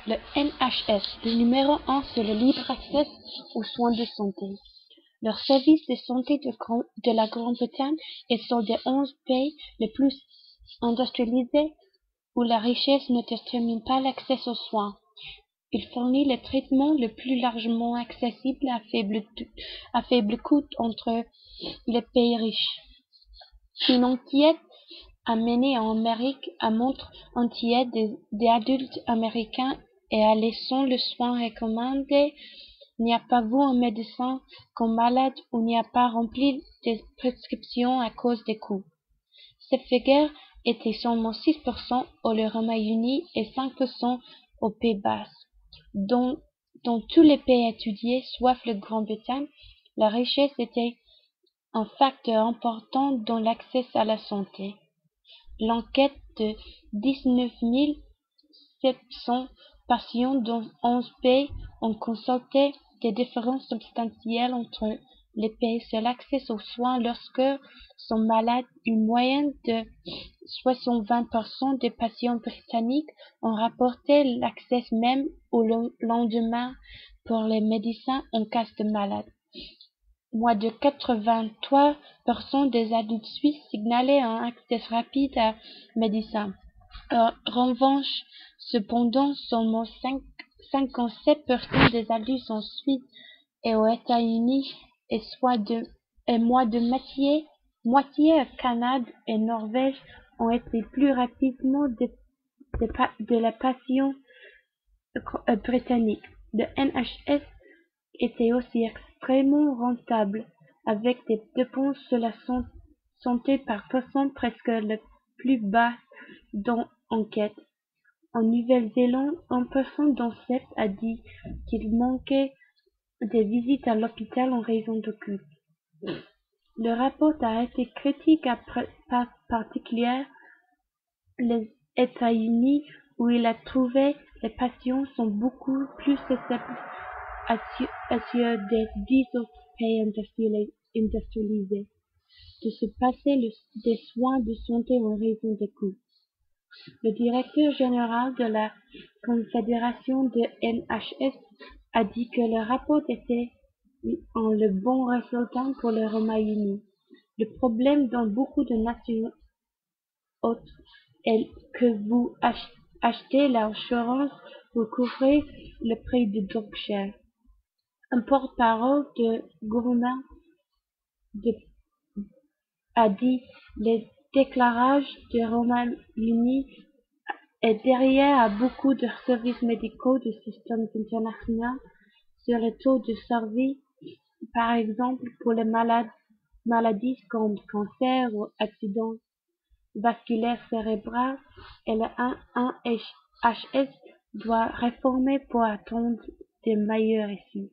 Le NHS, le numéro 1 sur le libre accès aux soins de santé. Leur service de santé de la Grande-Bretagne est celui des 11 pays les plus industrialisés où la richesse ne détermine pas l'accès aux soins. Il fournit le traitement le plus largement accessible à faible coût entre les pays riches. Une enquête a mené en Amérique a montré un tiers des adultes américains et à laissant le soin recommandé n'y a pas vu un médecin comme malade ou n'y a pas rempli des prescriptions à cause des coûts. Cette figure était seulement 6% au Royaume-Uni et 5% aux Pays-Bas. Dans tous les pays étudiés, sauf la Grande-Bretagne, la richesse était un facteur important dans l'accès à la santé. L'enquête de 19 700 patients dans 11 pays ont constaté des différences substantielles entre les pays sur l'accès aux soins lorsque sont malades. Une moyenne de 20% des patients britanniques ont rapporté l'accès même au lendemain pour les médecins en cas de maladie. Moins de 83% des adultes suisses signalaient un accès rapide à médecin. En revanche, cependant, seulement 57% des adultes en Suisse et aux États-Unis et moins de moitié au Canada et Norvège ont été plus rapidement de la patients britanniques. Le NHS était aussi extrêmement rentable, avec des dépenses sur la santé par personne presque le plus bas dans l'enquête. En Nouvelle-Zélande, une personne dans 7 a dit qu'il manquait des visites à l'hôpital en raison de coûts. Le rapport a été critique à particulier les États-Unis où il a trouvé les patients sont beaucoup plus susceptibles sur des 10 autres pays industrialisés de se passer des soins de santé en raison des coûts. Le directeur général de la Confédération de NHS a dit que le rapport était le bon résultat pour le Royaume-Uni. Le problème dans beaucoup de nations autres est que vous achetez l'assurance pour couvrir le prix de donc cher. Un porte-parole du gouvernement a dit les déclarages du Royaume-Uni est derrière à beaucoup de services médicaux du système international sur le taux de survie, par exemple pour les maladies comme cancer ou accidents vasculaires cérébraux, et le NHS doit réformer pour attendre des meilleures issues.